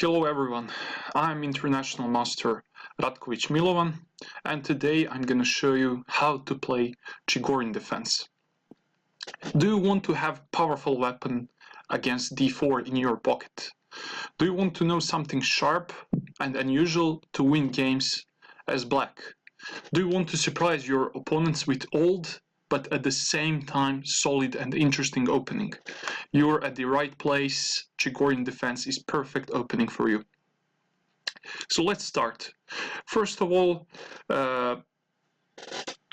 Hello everyone, I'm International Master Ratkovic Milovan, and today I'm gonna show you how to play Chigorin Defense. Do you want to have powerful weapon against d4 in your pocket? Do you want to know something sharp and unusual to win games as black? Do you want to surprise your opponents with old but at the same time solid and interesting opening? You're at the right place. Chigorin Defense is perfect opening for you. So let's start. First of all,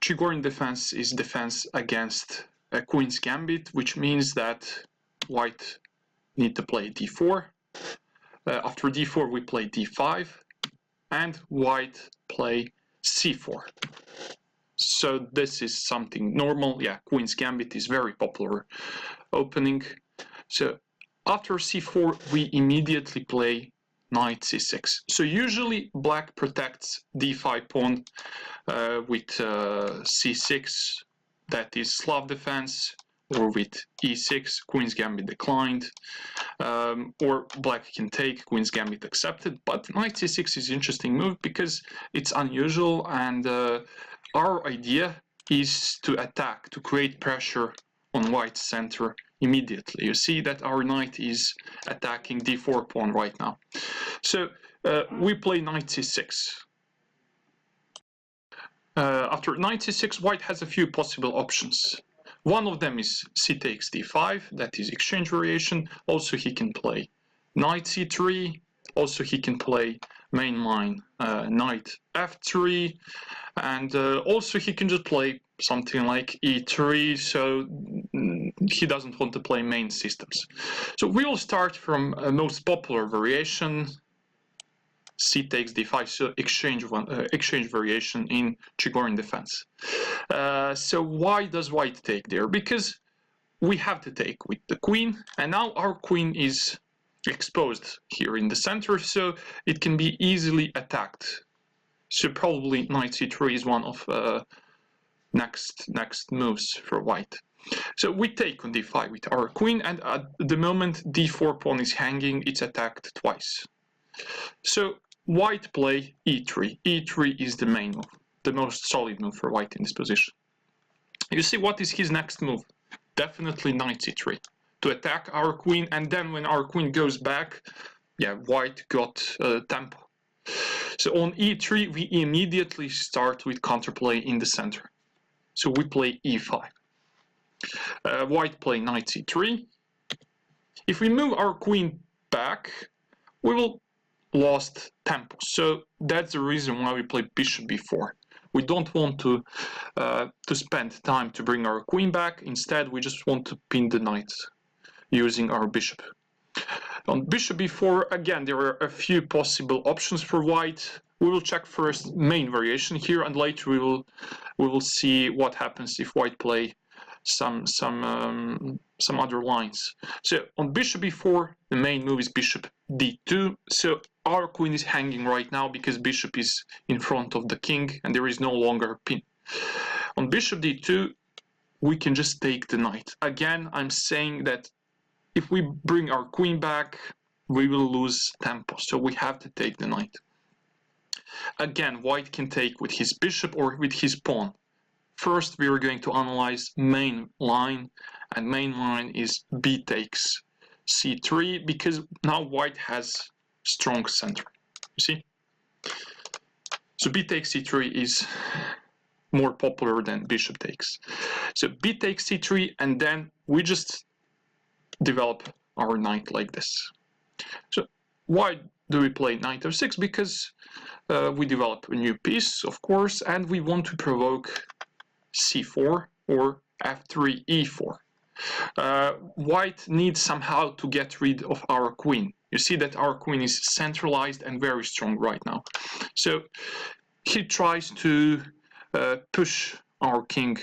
Chigorin Defense is defense against a Queen's Gambit, which means that white need to play d4. After d4 we play d5 and white play c4. So this is something normal. Yeah, Queen's Gambit is very popular opening. So after c4 we immediately play knight c6. So usually black protects d5 pawn with c6, that is Slav defense, or with e6, Queen's Gambit declined, or black can take, Queen's Gambit accepted. But knight c6 is an interesting move because it's unusual, and our idea is to attack, to create pressure on white's center immediately. You see that our knight is attacking d4 pawn right now. So we play knight c6. After knight c6, white has a few possible options. One of them is c takes d5, that is exchange variation. Also he can play knight c3. Also he can play main line knight f3, and also he can just play something like e3, so he doesn't want to play main systems. So we will start from a most popular variation, c takes d5, so exchange variation in Chigorin Defense. So why does white take there? Because we have to take with the queen, and now our queen is exposed here in the center, so it can be easily attacked. So probably knight c3 is one of next moves for white. So we take on d5 with our queen, and at the moment d4 pawn is hanging, it's attacked twice. So white play e3. e3 is the main move, the most solid move for white in this position. You see, what is his next move? Definitely knight c3 to attack our queen, and then when our queen goes back, yeah, white got tempo. So on e3 we immediately start with counterplay in the center. So we play e5. White play knight c3. If we move our queen back, we will lost tempo. So that's the reason why we play bishop b4. We don't want to spend time to bring our queen back. Instead, we just want to pin the knight using our bishop. On bishop b4, again, there are a few possible options for white. We will check first main variation here, and later we will see what happens if white play some other lines. So on bishop b4, the main move is bishop d2. So our queen is hanging right now because bishop is in front of the king and there is no longer a pin. On bishop d2, we can just take the knight. Again, I'm saying that if we bring our queen back, we will lose tempo, so we have to take the knight. Again, white can take with his bishop or with his pawn. First, we are going to analyze main line, and main line is b takes c3, because now white has strong center. You see? So b takes c3 is more popular than bishop takes. So b takes c3, and then we just develop our knight like this. So why do we play knight f6? Because we develop a new piece, of course, and we want to provoke c4 or f3 e4. White needs somehow to get rid of our queen. You see that our queen is centralized and very strong right now. So he tries to push our king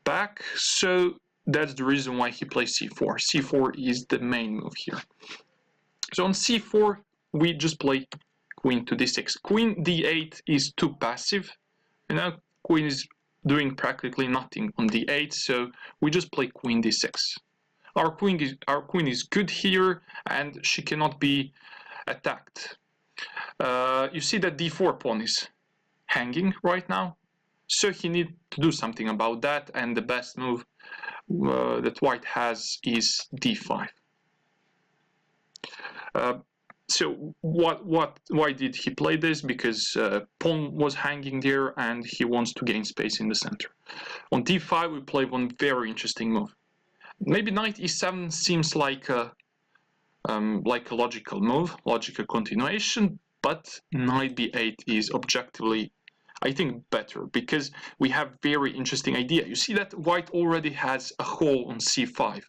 back, so that's the reason why he plays c4. c4 is the main move here. So on c4, we just play queen to d6. Queen d8 is too passive, and now queen is doing practically nothing on d8, so we just play queen d6. Our queen is good here, and she cannot be attacked. You see that d4 pawn is hanging right now, so he needs to do something about that, and the best move that white has is d5. So why did he play this? Because pawn was hanging there and he wants to gain space in the center. On d5 we play one very interesting move. Maybe knight e7 seems like a logical move, logical continuation, but knight b8 is objectively, I think, better, because we have very interesting idea. You see that white already has a hole on c5,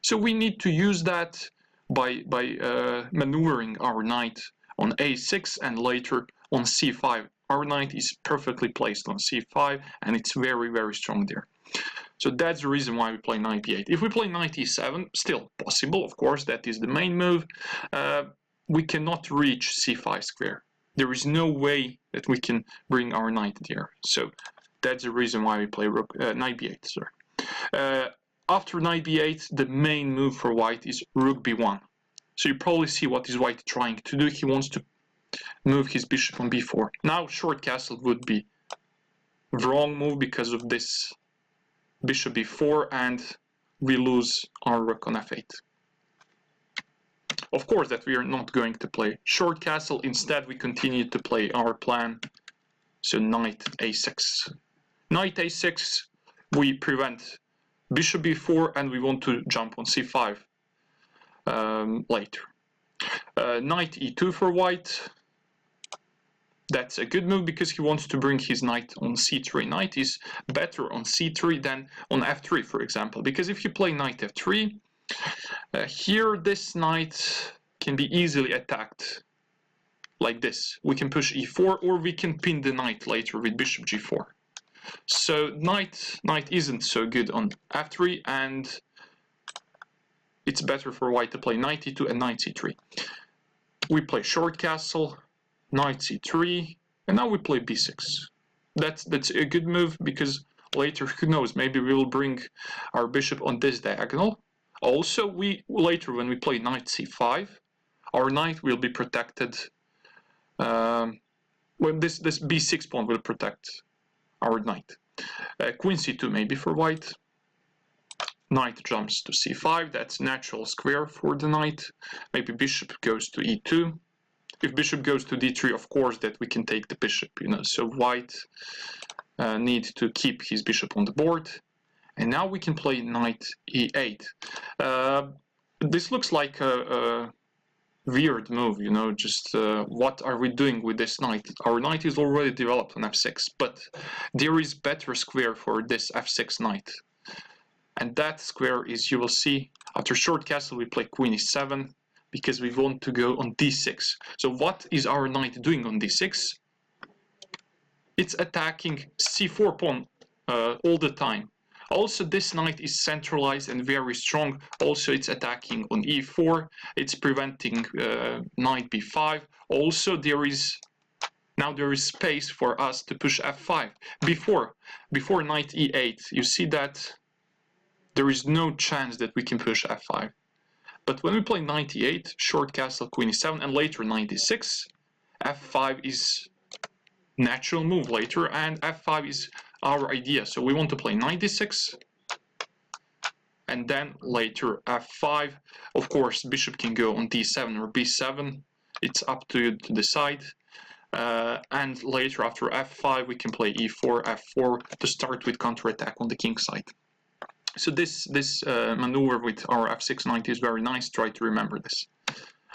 so we need to use that by maneuvering our knight on a6 and later on c5. Our knight is perfectly placed on c5 and it's very, very strong there. So that's the reason why we play knight b8. If we play knight e7, still possible, of course, that is the main move. We cannot reach c5 square. There is no way that we can bring our knight there. So that's the reason why we play knight b8. Sorry. After knight b8, the main move for white is rook b1. So you probably see what is white trying to do. He wants to move his bishop on b4. Now short castle would be wrong move because of this bishop b4, and we lose our rook on f8. Of course that we are not going to play short castle. Instead we continue to play our plan. So knight a6. Knight a6, we prevent bishop b4 and we want to jump on c5 later. Knight e2 for white. That's a good move because he wants to bring his knight on c3. Knight is better on c3 than on f3, for example, because if you play knight f3, here this knight can be easily attacked like this. We can push e4 or we can pin the knight later with bishop g4. So knight isn't so good on f3, and it's better for white to play knight e2 and knight c3. We play short castle, knight c3, and now we play b6. That's a good move because later, who knows, maybe we will bring our bishop on this diagonal. Also, later when we play knight c5, our knight will be protected. When this b6 pawn will protect our knight. Queen c2 maybe for white. Knight jumps to c5. That's natural square for the knight. Maybe bishop goes to e2. If bishop goes to d3, of course that we can take the bishop, so white needs to keep his bishop on the board. And now we can play knight e8. This looks like a weird move, just what are we doing with this knight? Our knight is already developed on f6, but there is better square for this f6 knight. And that square is, you will see, after short castle we play queen e7, because we want to go on d6. So what is our knight doing on d6? It's attacking c4 pawn all the time. Also, this knight is centralized and very strong. Also, it's attacking on e4. It's preventing knight b5. Also, there is space for us to push f5. Before knight e8, you see that there is no chance that we can push f5. But when we play knight e8, short castle, queen e7, and later knight d6, f5 is natural move later, and f5 is our idea. So we want to play knight d6, and then later f5. Of course, bishop can go on d7 or b7. It's up to you to decide. And later, after f5, we can play e4, f4 to start with counterattack on the king side. So this maneuver with our f6 knight is very nice. Try to remember this.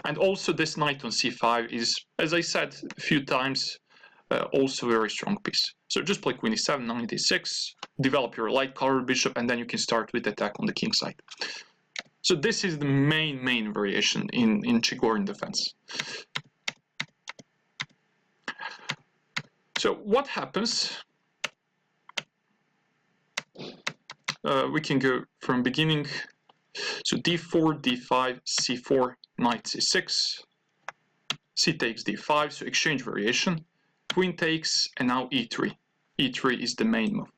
And also this knight on c5 is, as I said a few times, also a very strong piece. So just play queen e7, knight d6, develop your light colored bishop, and then you can start with attack on the king side. So this is the main variation in Chigorin defense. So what happens? We can go from beginning. So d4, d5, c4, knight c6, c takes d5, so exchange variation. Queen takes, and now e3. e3 is the main move.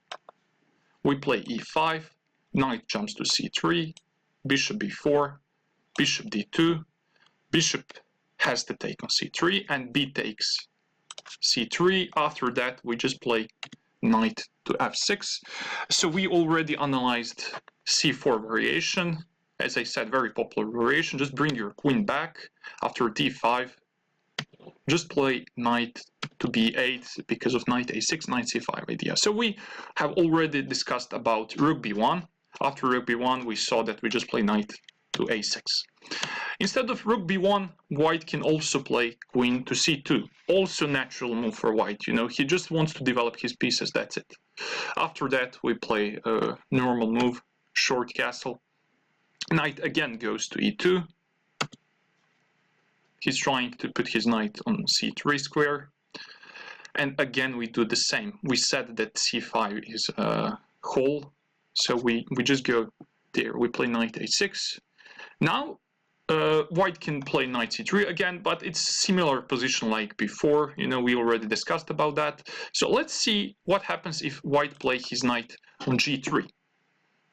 We play e5, knight jumps to c3, bishop b4, bishop d2, bishop has to take on c3, and b takes c3. After that, we just play knight to f6. So we already analyzed c4 variation. As I said, very popular variation. Just bring your queen back. After d5, just play knight to b8 because of knight a6, knight c5 idea. So we have already discussed about rook b1. After rook b1, we saw that we just play knight to a6. Instead of rook b1, white can also play queen to c2. Also natural move for white, you know, he just wants to develop his pieces, that's it. After that, we play a normal move, short castle. Knight again goes to e2. He's trying to put his knight on c3 square. And again, we do the same. We said that c5 is a hole, so we just go there. We play knight a6. Now, white can play knight c3 again, but it's similar position like before. You know, we already discussed about that. So let's see what happens if white play his knight on g3.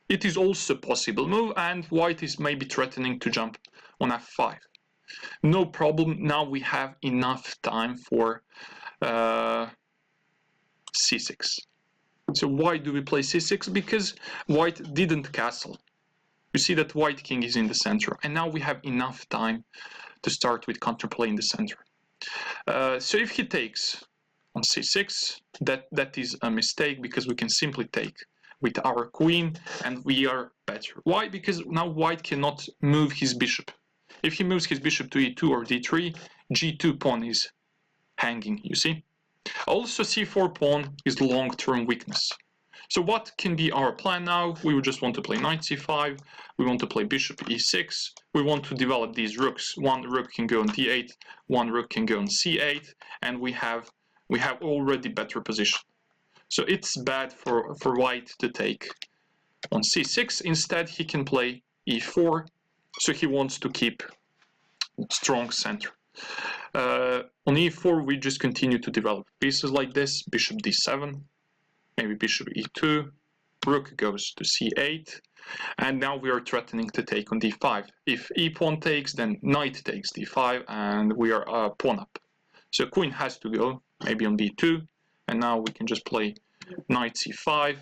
It is also a possible move, and white is maybe threatening to jump on f5. No problem. Now we have enough time for c6. So why do we play c6? Because white didn't castle. You see that white king is in the center, and now we have enough time to start with counterplay in the center. So if he takes on c6, that is a mistake, because we can simply take with our queen and we are better. Why? Because now white cannot move his bishop. If he moves his bishop to e2 or d3, g2 pawn is hanging, you see. Also, c4 pawn is long-term weakness. So what can be our plan now? We would just want to play knight c5, we want to play bishop e6, we want to develop these rooks. One rook can go on d8, one rook can go on c8, and we have already better position. So it's bad for white to take on c6. Instead, he can play e4, so he wants to keep strong center. On e4, we just continue to develop pieces like this, bishop d7, maybe bishop e2, rook goes to c8, and now we are threatening to take on d5. If e pawn takes, then knight takes d5, and we are pawn up. So queen has to go, maybe on d2, and now we can just play knight c5.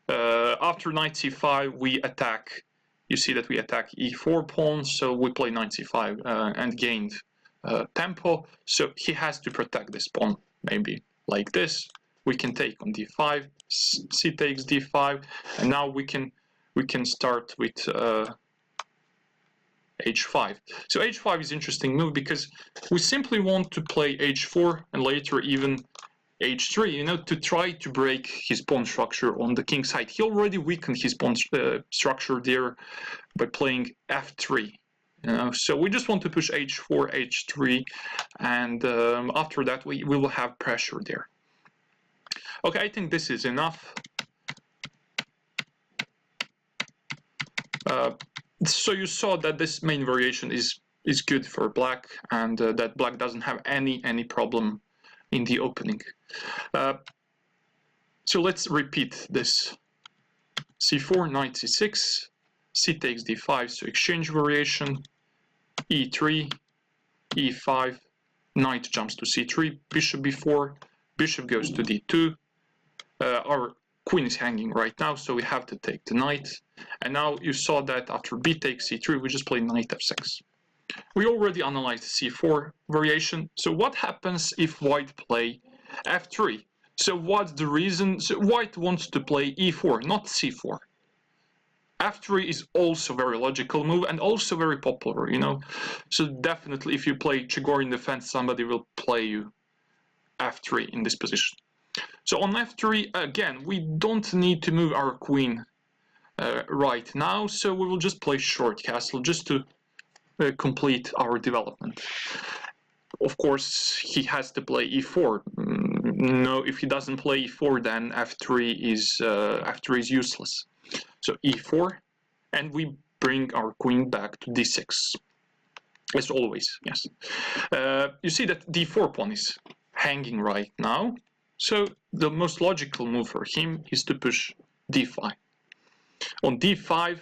After knight c5, we attack. You see that we attack e4 pawn, so we play knight c5 and gained tempo. So he has to protect this pawn, maybe like this. We can take on d5, c takes d5, and now we can start with h5. So h5 is interesting move because we simply want to play h4 and later even h3, you know, to try to break his pawn structure on the king side. He already weakened his pawn structure there by playing f3. You know, so we just want to push h4, h3, and after that we will have pressure there. Okay, I think this is enough. So you saw that this main variation is good for black, and that black doesn't have any problem in the opening. So let's repeat this. c4, knight c6, c takes d5, so exchange variation, e3, e5, knight jumps to c3, bishop b4, bishop goes to d2. Our queen is hanging right now, so we have to take the knight. And now you saw that after b takes c3, we just play knight f6. We already analyzed c4 variation. So what happens if white play f3? So what's the reason? So white wants to play e4, not c4. f3 is also very logical move and also very popular, you know. So definitely if you play Chigorin Defense, somebody will play you f3 in this position. So on f3, again, we don't need to move our queen right now, so we will just play short castle just to complete our development. Of course, he has to play e4. No, if he doesn't play e4, then f3 is useless. So e4, and we bring our queen back to d6, as always. Yes. You see that d4 pawn is hanging right now. So the most logical move for him is to push d5. On d5,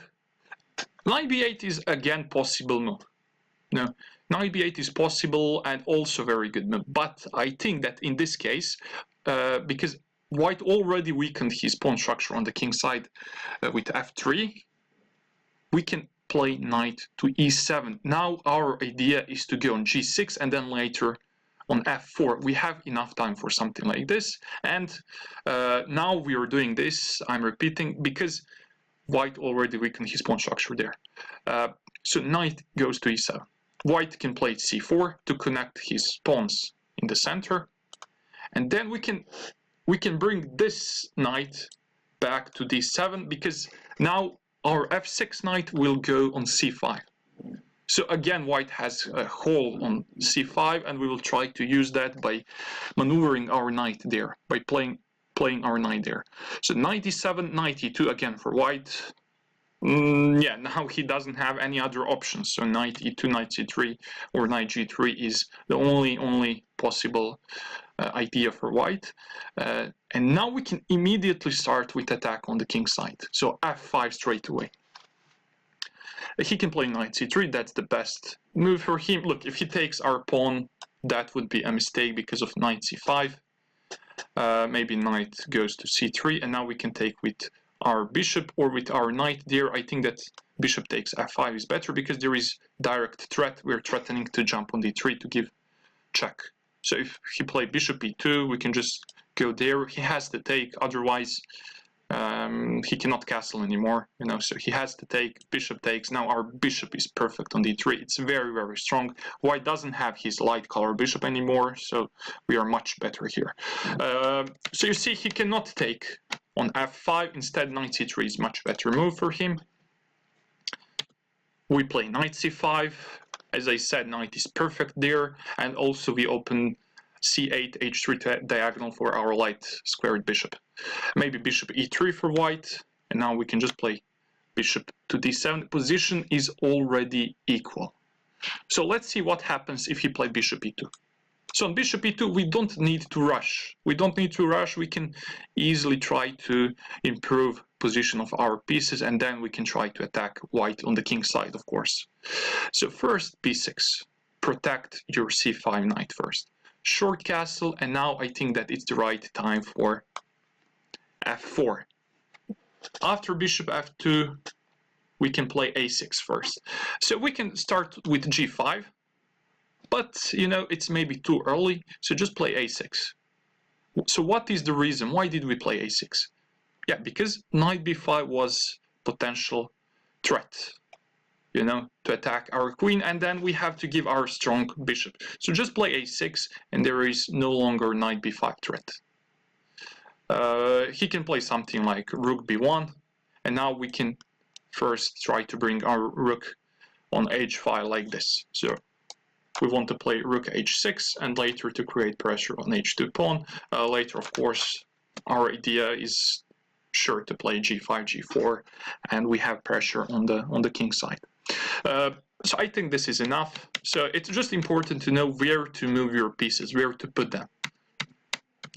knight b8 is again possible move. No, knight b8 is possible and also very good move. But I think that in this case, because white already weakened his pawn structure on the king side with f3, we can play knight to e7. Now our idea is to go on g6 and then later on f4. We have enough time for something like this. And now we are doing this, I'm repeating, because white already weakened his pawn structure there. So knight goes to e7. White can play c4 to connect his pawns in the center. And then we can bring this knight back to d7, because now our f6 knight will go on c5. So again, white has a hole on c5, and we will try to use that by maneuvering our knight there, by playing our knight there. So knight e7, knight e2 again for white. Yeah, now he doesn't have any other options. So knight e2, knight c3, or knight g3 is the only possible idea for white. And now we can immediately start with attack on the king side. So f5 straight away. He can play knight c3, that's the best move for him. Look, if he takes our pawn, that would be a mistake because of knight c5. Maybe knight goes to c3, and now we can take with our bishop or with our knight there. I think that bishop takes f5 is better because there is direct threat. We're threatening to jump on d3 to give check. So if he play bishop e2, we can just go there. He has to take, otherwise he cannot castle anymore, you know, so he has to take. Bishop takes. Now our bishop is perfect on d3. It's very, very strong. White doesn't have his light color bishop anymore, so we are much better here. So you see, he cannot take on f5. Instead, knight c3 is much better move for him. We play knight c5. As I said, knight is perfect there, and also we open c8, h3 diagonal for our light squared bishop. Maybe bishop e3 for white, and now we can just play bishop to d7. Position is already equal. So let's see what happens if he play bishop e2. So on bishop e2, we don't need to rush. We don't need to rush. We can easily try to improve position of our pieces, and then we can try to attack white on the king side, of course. So first b6, protect your c5 knight first. Short castle, and now I think that it's the right time for f4. After bishop f2, we can play a6 first. So we can start with g5, but you know, it's maybe too early, so just play a6. So what is the reason? Why did we play a6? Yeah, because knight b5 was potential threat, you know, to attack our queen, and then we have to give our strong bishop. So just play a6, and there is no longer knight b5 threat. He can play something like rook b1, and now we can first try to bring our rook on h5 like this. So we want to play rook h6, and later to create pressure on h2 pawn. Later, of course, our idea is sure to play g5, g4, and we have pressure on the king side. So I think this is enough. So it's just important to know where to move your pieces, where to put them.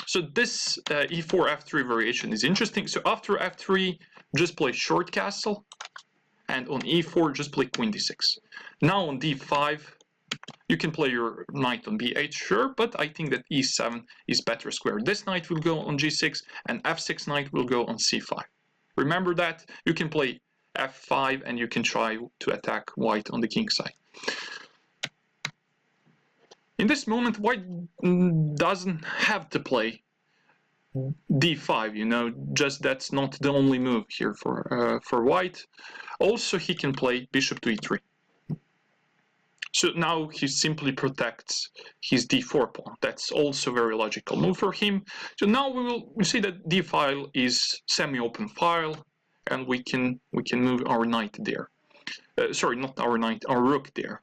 So this e4 f3 variation is interesting. So after f3, just play short castle, and on e4, just play queen d6. Now on d5, you can play your knight on b8, sure, but I think that e7 is better square. This knight will go on g6, and f6 knight will go on c5. Remember that. You can play f5, and you can try to attack white on the king side. In this moment, white doesn't have to play d5, you know, just that's not the only move here for white. Also, he can play bishop to e3. So now he simply protects his d4 pawn. That's also a very logical move for him. So now we see that d file is semi-open file, and we can move our knight there. Sorry, not our knight, our rook there.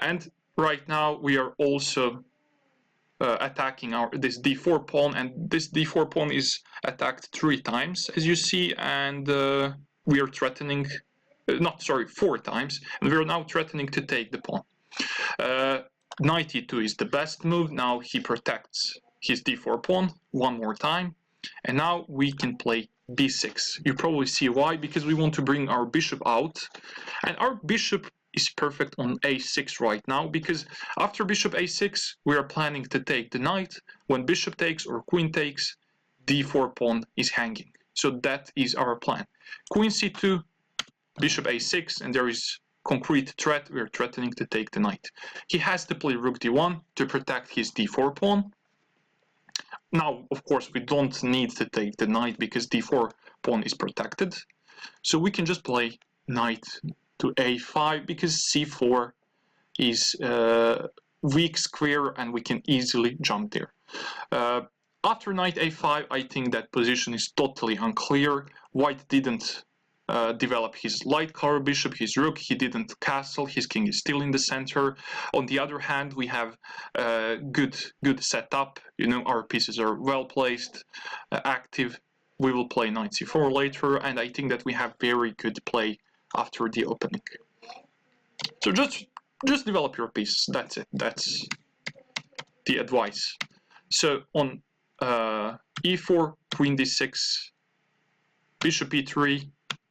And right now we are also attacking this d4 pawn, and this d4 pawn is attacked 3 times, as you see, and we are threatening. Not sorry, 4 times, and we're now threatening to take the pawn. Knight e2 is the best move. Now he protects his d4 pawn one more time, and now we can play b6. You probably see why, because we want to bring our bishop out, and our bishop is perfect on a6 right now, because after bishop a6 we are planning to take the knight. When bishop takes or queen takes, d4 pawn is hanging. So that is our plan. Queen c2, bishop a6, and there is concrete threat. We are threatening to take the knight. He has to play rook d1 to protect his d4 pawn. Now, of course, we don't need to take the knight because d4 pawn is protected. So we can just play knight to a5 because c4 is weak square and we can easily jump there. After knight a5, I think that position is totally unclear. White didn't develop his light color bishop, his rook, he didn't castle, his king is still in the center. On the other hand, we have good setup, you know, our pieces are well placed, active. We will play knight c4 later, and I think that we have very good play after the opening. So just develop your piece, that's it, that's the advice. So on e4, queen d6, bishop e3,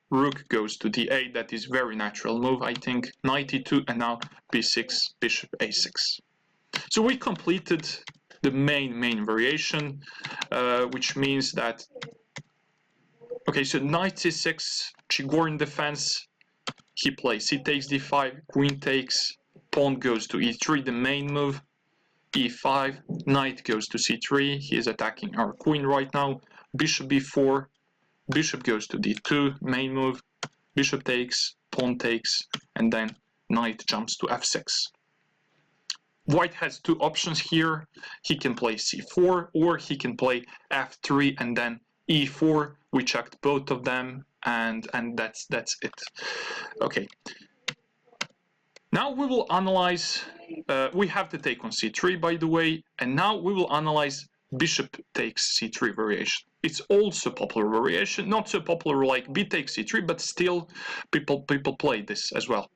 rook goes to d8, that is very natural move, I think. Knight e2, and now b6, bishop a6. So we completed the main variation, which means that, okay, so knight c6, Chigorin defense, he plays c takes d5, queen takes, pawn goes to e3, the main move, e5, knight goes to c3, he is attacking our queen right now, bishop b4, bishop goes to d2, main move, bishop takes, pawn takes, and then knight jumps to f6. White has two options here. He can play c4 or he can play f3 and then e4. We checked both of them, and that's it. Okay. Now we will analyze. We have the take on c3, by the way, and now we will analyze bishop takes c3 variation. It's also popular variation, not so popular like b takes c3, but still people play this as well.